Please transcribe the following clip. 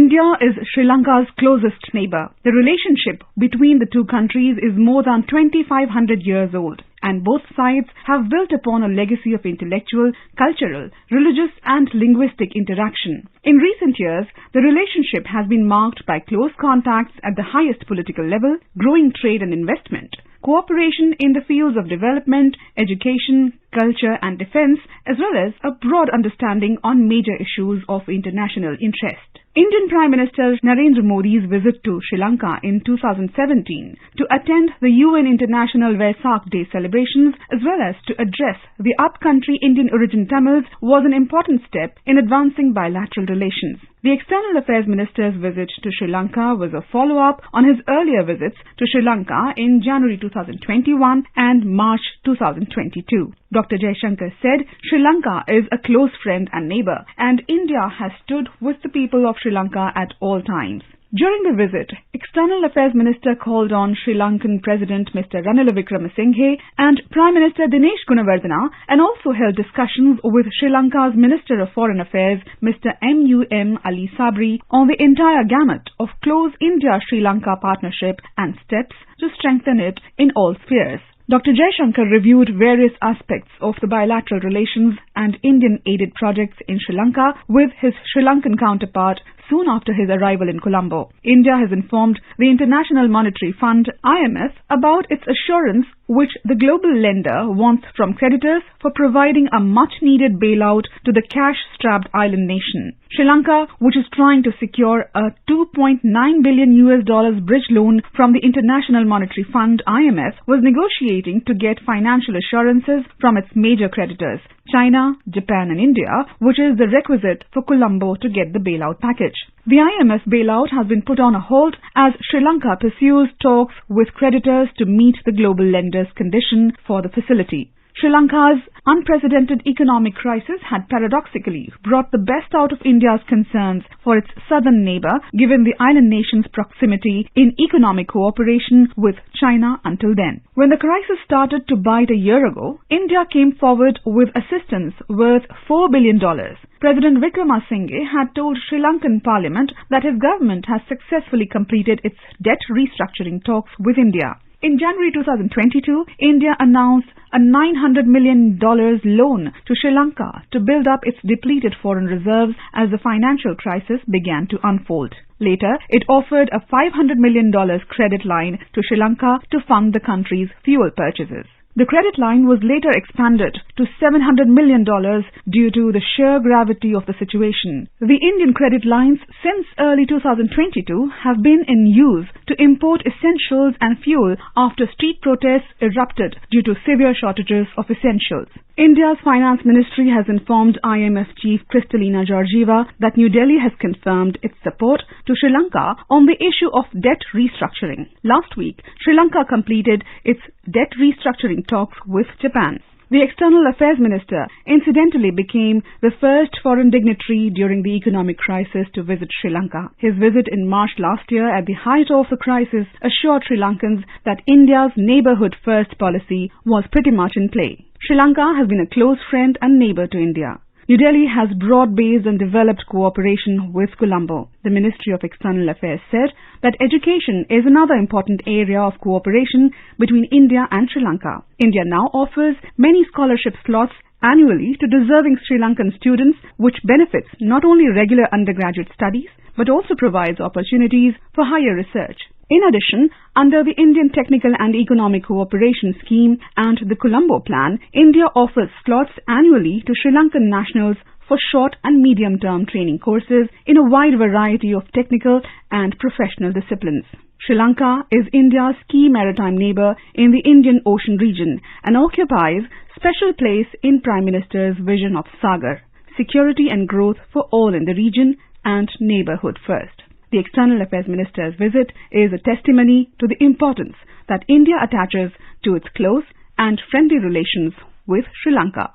India is Sri Lanka's closest neighbor. The relationship between the two countries is more than 2,500 years old, and both sides have built upon a legacy of intellectual, cultural, religious and linguistic interaction. In recent years, the relationship has been marked by close contacts at the highest political level, growing trade and investment, cooperation in the fields of development, education, culture and defense, as well as a broad understanding on major issues of international interest. Indian Prime Minister Narendra Modi's visit to Sri Lanka in 2017 to attend the UN International Vesak Day celebrations as well as to address the up-country Indian origin Tamils was an important step in advancing bilateral relations. The External Affairs Minister's visit to Sri Lanka was a follow-up on his earlier visits to Sri Lanka in January 2021 and March 2022. Dr. Jaishankar said Sri Lanka is a close friend and neighbor, and India has stood with the people of Sri Lanka at all times. During the visit, External Affairs Minister called on Sri Lankan President Mr. Ranil Wickremesinghe and Prime Minister Dinesh Gunawardena and also held discussions with Sri Lanka's Minister of Foreign Affairs Mr. M.U.M. Ali Sabri on the entire gamut of close India-Sri Lanka partnership and steps to strengthen it in all spheres. Dr. Jaishankar reviewed various aspects of the bilateral relations and Indian-aided projects in Sri Lanka with his Sri Lankan counterpart soon after his arrival in Colombo. India has informed the International Monetary Fund (IMF) about its assurance which the global lender wants from creditors for providing a much-needed bailout to the cash-strapped island nation. Sri Lanka, which is trying to secure a $2.9 billion bridge loan from the International Monetary Fund (IMF), was negotiating to get financial assurances from its major creditors, China, Japan and India, which is the requisite for Colombo to get the bailout package. The IMF bailout has been put on a hold as Sri Lanka pursues talks with creditors to meet the global lender's condition for the facility. Sri Lanka's unprecedented economic crisis had paradoxically brought the best out of India's concerns for its southern neighbor, given the island nation's proximity in economic cooperation with China until then. When the crisis started to bite a year ago, India came forward with assistance worth $4 billion. President Wickremesinghe had told Sri Lankan Parliament that his government has successfully completed its debt restructuring talks with India. In January 2022, India announced a $900 million loan to Sri Lanka to build up its depleted foreign reserves as the financial crisis began to unfold. Later, it offered a $500 million credit line to Sri Lanka to fund the country's fuel purchases. The credit line was later expanded to $700 million due to the sheer gravity of the situation. The Indian credit lines since early 2022 have been in use to import essentials and fuel after street protests erupted due to severe shortages of essentials. India's Finance Ministry has informed IMF Chief Kristalina Georgieva that New Delhi has confirmed its support to Sri Lanka on the issue of debt restructuring. Last week, Sri Lanka completed its debt restructuring talks with Japan. The External Affairs Minister incidentally became the first foreign dignitary during the economic crisis to visit Sri Lanka. His visit in March last year at the height of the crisis assured Sri Lankans that India's neighbourhood first policy was pretty much in play. Sri Lanka has been a close friend and neighbour to India. New Delhi has broad-based and developed cooperation with Colombo. The Ministry of External Affairs said that education is another important area of cooperation between India and Sri Lanka. India now offers many scholarship slots annually to deserving Sri Lankan students, which benefits not only regular undergraduate studies but also provides opportunities for higher research. In addition, under the Indian Technical and Economic Cooperation Scheme and the Colombo Plan, India offers slots annually to Sri Lankan nationals for short and medium-term training courses in a wide variety of technical and professional disciplines. Sri Lanka is India's key maritime neighbour in the Indian Ocean region and occupies special place in Prime Minister's vision of Sagar, security and growth for all in the region and neighbourhood first. The External Affairs Minister's visit is a testimony to the importance that India attaches to its close and friendly relations with Sri Lanka.